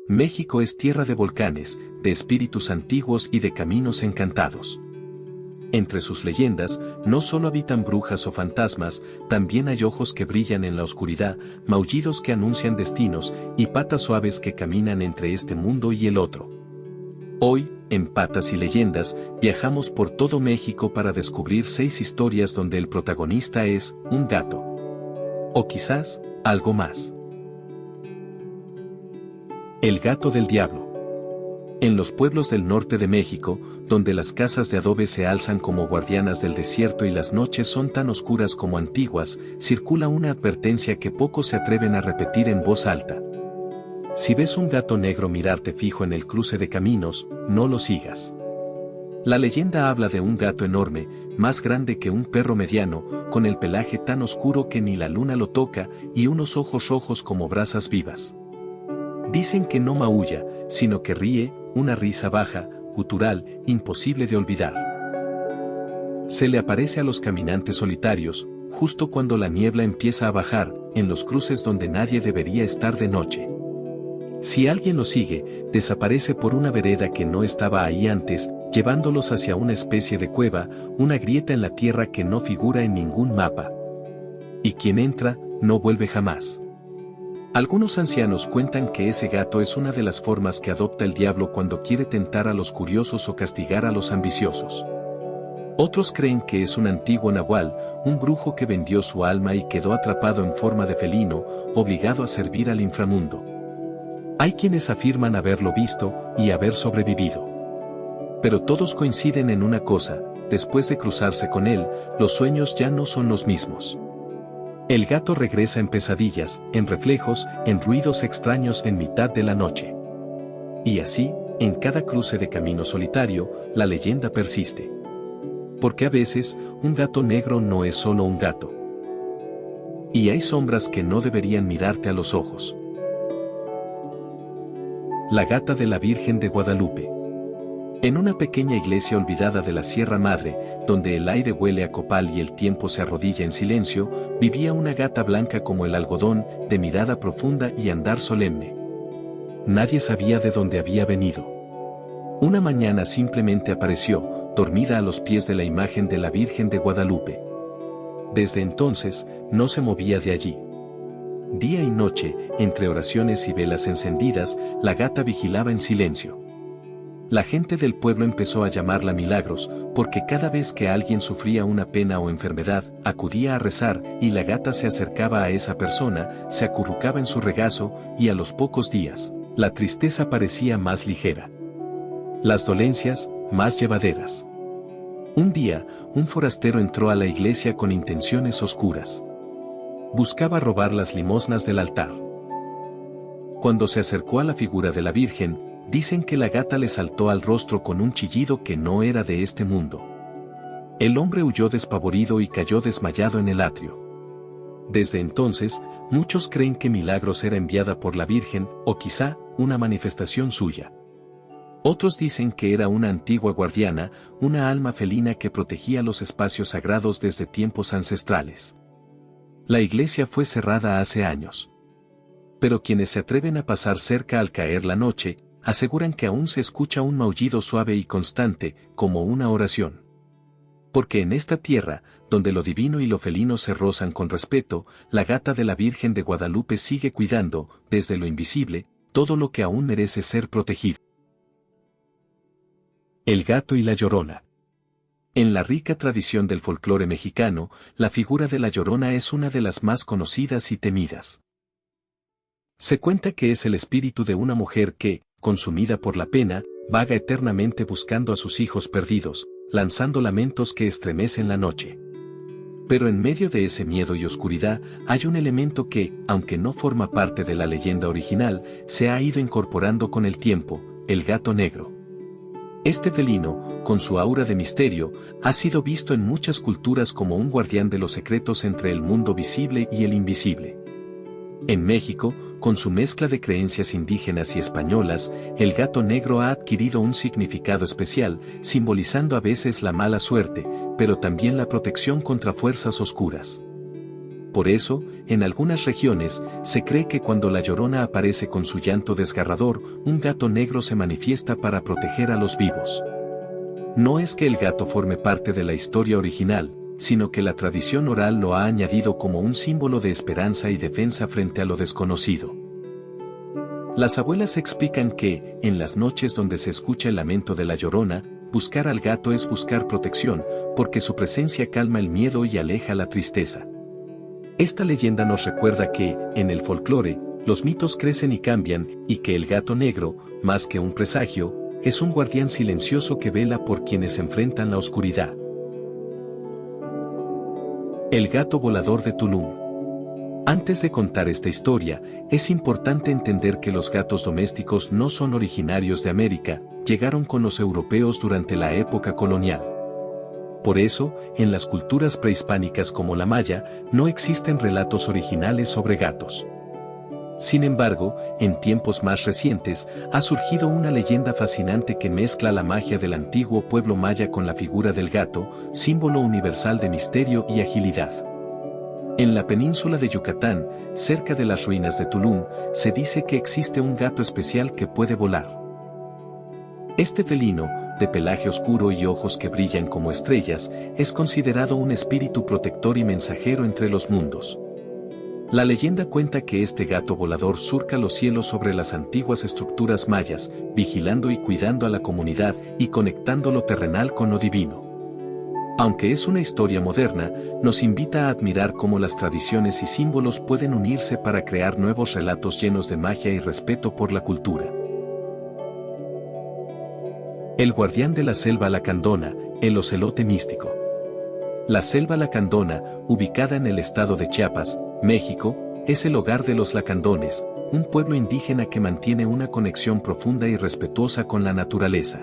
México es tierra de volcanes, de espíritus antiguos y de caminos encantados. Entre sus leyendas, no solo habitan brujas o fantasmas, también hay ojos que brillan en la oscuridad, maullidos que anuncian destinos, y patas suaves que caminan entre este mundo y el otro. Hoy, en Patas y Leyendas, viajamos por todo México para descubrir 6 historias donde el protagonista es un gato. O quizás, algo más. El gato del diablo. En los pueblos del norte de México, donde las casas de adobe se alzan como guardianas del desierto y las noches son tan oscuras como antiguas, circula una advertencia que pocos se atreven a repetir en voz alta. Si ves un gato negro mirarte fijo en el cruce de caminos, no lo sigas. La leyenda habla de un gato enorme, más grande que un perro mediano, con el pelaje tan oscuro que ni la luna lo toca y unos ojos rojos como brasas vivas. Dicen que no maulla, sino que ríe, una risa baja, gutural, imposible de olvidar. Se le aparece a los caminantes solitarios, justo cuando la niebla empieza a bajar, en los cruces donde nadie debería estar de noche. Si alguien lo sigue, desaparece por una vereda que no estaba ahí antes, llevándolos hacia una especie de cueva, una grieta en la tierra que no figura en ningún mapa. Y quien entra, no vuelve jamás. Algunos ancianos cuentan que ese gato es una de las formas que adopta el diablo cuando quiere tentar a los curiosos o castigar a los ambiciosos. Otros creen que es un antiguo nahual, un brujo que vendió su alma y quedó atrapado en forma de felino, obligado a servir al inframundo. Hay quienes afirman haberlo visto y haber sobrevivido. Pero todos coinciden en una cosa: después de cruzarse con él, los sueños ya no son los mismos. El gato regresa en pesadillas, en reflejos, en ruidos extraños en mitad de la noche. Y así, en cada cruce de camino solitario, la leyenda persiste. Porque a veces, un gato negro no es solo un gato. Y hay sombras que no deberían mirarte a los ojos. La gata de la Virgen de Guadalupe. En una pequeña iglesia olvidada de la Sierra Madre, donde el aire huele a copal y el tiempo se arrodilla en silencio, vivía una gata blanca como el algodón, de mirada profunda y andar solemne. Nadie sabía de dónde había venido. Una mañana simplemente apareció, dormida a los pies de la imagen de la Virgen de Guadalupe. Desde entonces, no se movía de allí. Día y noche, entre oraciones y velas encendidas, la gata vigilaba en silencio. La gente del pueblo empezó a llamarla Milagros, porque cada vez que alguien sufría una pena o enfermedad, acudía a rezar, y la gata se acercaba a esa persona, se acurrucaba en su regazo, y a los pocos días, la tristeza parecía más ligera. Las dolencias, más llevaderas. Un día, un forastero entró a la iglesia con intenciones oscuras. Buscaba robar las limosnas del altar. Cuando se acercó a la figura de la Virgen, dicen que la gata le saltó al rostro con un chillido que no era de este mundo. El hombre huyó despavorido y cayó desmayado en el atrio. Desde entonces, muchos creen que Milagros era enviada por la Virgen, o quizá, una manifestación suya. Otros dicen que era una antigua guardiana, una alma felina que protegía los espacios sagrados desde tiempos ancestrales. La iglesia fue cerrada hace años. Pero quienes se atreven a pasar cerca al caer la noche, aseguran que aún se escucha un maullido suave y constante, como una oración. Porque en esta tierra, donde lo divino y lo felino se rozan con respeto, la gata de la Virgen de Guadalupe sigue cuidando, desde lo invisible, todo lo que aún merece ser protegido. El gato y la Llorona. En la rica tradición del folclore mexicano, la figura de la Llorona es una de las más conocidas y temidas. Se cuenta que es el espíritu de una mujer que, consumida por la pena, vaga eternamente buscando a sus hijos perdidos, lanzando lamentos que estremecen la noche. Pero en medio de ese miedo y oscuridad, hay un elemento que, aunque no forma parte de la leyenda original, se ha ido incorporando con el tiempo: el gato negro. Este felino, con su aura de misterio, ha sido visto en muchas culturas como un guardián de los secretos entre el mundo visible y el invisible. En México, con su mezcla de creencias indígenas y españolas, el gato negro ha adquirido un significado especial, simbolizando a veces la mala suerte, pero también la protección contra fuerzas oscuras. Por eso, en algunas regiones, se cree que cuando la Llorona aparece con su llanto desgarrador, un gato negro se manifiesta para proteger a los vivos. No es que el gato forme parte de la historia original, sino que la tradición oral lo ha añadido como un símbolo de esperanza y defensa frente a lo desconocido. Las abuelas explican que, en las noches donde se escucha el lamento de la Llorona, buscar al gato es buscar protección, porque su presencia calma el miedo y aleja la tristeza. Esta leyenda nos recuerda que, en el folclore, los mitos crecen y cambian, y que el gato negro, más que un presagio, es un guardián silencioso que vela por quienes enfrentan la oscuridad. El gato volador de Tulum. Antes de contar esta historia, es importante entender que los gatos domésticos no son originarios de América, llegaron con los europeos durante la época colonial. Por eso, en las culturas prehispánicas como la maya, no existen relatos originales sobre gatos. Sin embargo, en tiempos más recientes, ha surgido una leyenda fascinante que mezcla la magia del antiguo pueblo maya con la figura del gato, símbolo universal de misterio y agilidad. En la península de Yucatán, cerca de las ruinas de Tulum, se dice que existe un gato especial que puede volar. Este felino, de pelaje oscuro y ojos que brillan como estrellas, es considerado un espíritu protector y mensajero entre los mundos. La leyenda cuenta que este gato volador surca los cielos sobre las antiguas estructuras mayas, vigilando y cuidando a la comunidad y conectando lo terrenal con lo divino. Aunque es una historia moderna, nos invita a admirar cómo las tradiciones y símbolos pueden unirse para crear nuevos relatos llenos de magia y respeto por la cultura. El guardián de la selva lacandona, el ocelote místico. La selva lacandona, ubicada en el estado de Chiapas, México, es el hogar de los lacandones, un pueblo indígena que mantiene una conexión profunda y respetuosa con la naturaleza.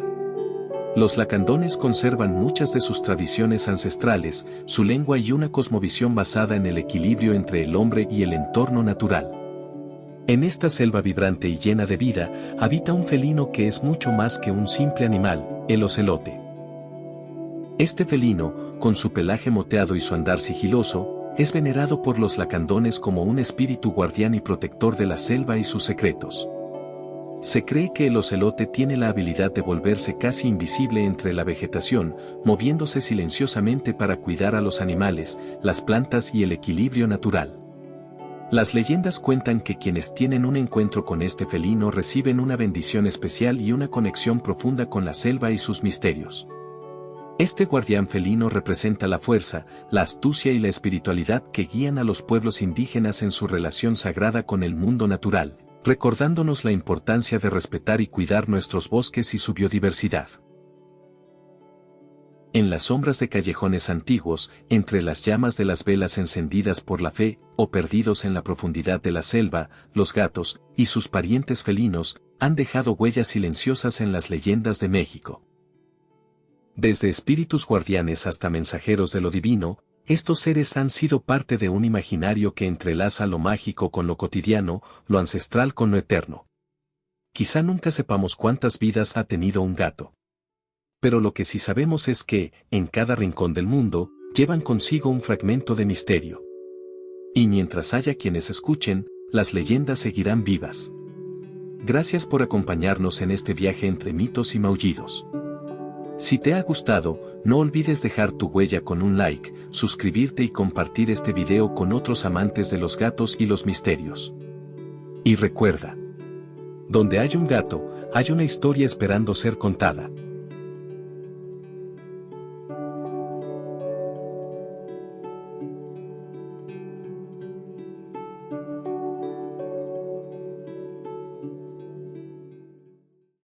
Los lacandones conservan muchas de sus tradiciones ancestrales, su lengua y una cosmovisión basada en el equilibrio entre el hombre y el entorno natural. En esta selva vibrante y llena de vida, habita un felino que es mucho más que un simple animal, el ocelote. Este felino, con su pelaje moteado y su andar sigiloso, es venerado por los lacandones como un espíritu guardián y protector de la selva y sus secretos. Se cree que el ocelote tiene la habilidad de volverse casi invisible entre la vegetación, moviéndose silenciosamente para cuidar a los animales, las plantas y el equilibrio natural. Las leyendas cuentan que quienes tienen un encuentro con este felino reciben una bendición especial y una conexión profunda con la selva y sus misterios. Este guardián felino representa la fuerza, la astucia y la espiritualidad que guían a los pueblos indígenas en su relación sagrada con el mundo natural, recordándonos la importancia de respetar y cuidar nuestros bosques y su biodiversidad. En las sombras de callejones antiguos, entre las llamas de las velas encendidas por la fe, o perdidos en la profundidad de la selva, los gatos, y sus parientes felinos, han dejado huellas silenciosas en las leyendas de México. Desde espíritus guardianes hasta mensajeros de lo divino, estos seres han sido parte de un imaginario que entrelaza lo mágico con lo cotidiano, lo ancestral con lo eterno. Quizá nunca sepamos cuántas vidas ha tenido un gato. Pero lo que sí sabemos es que, en cada rincón del mundo, llevan consigo un fragmento de misterio. Y mientras haya quienes escuchen, las leyendas seguirán vivas. Gracias por acompañarnos en este viaje entre mitos y maullidos. Si te ha gustado, no olvides dejar tu huella con un like, suscribirte y compartir este video con otros amantes de los gatos y los misterios. Y recuerda, donde hay un gato, hay una historia esperando ser contada.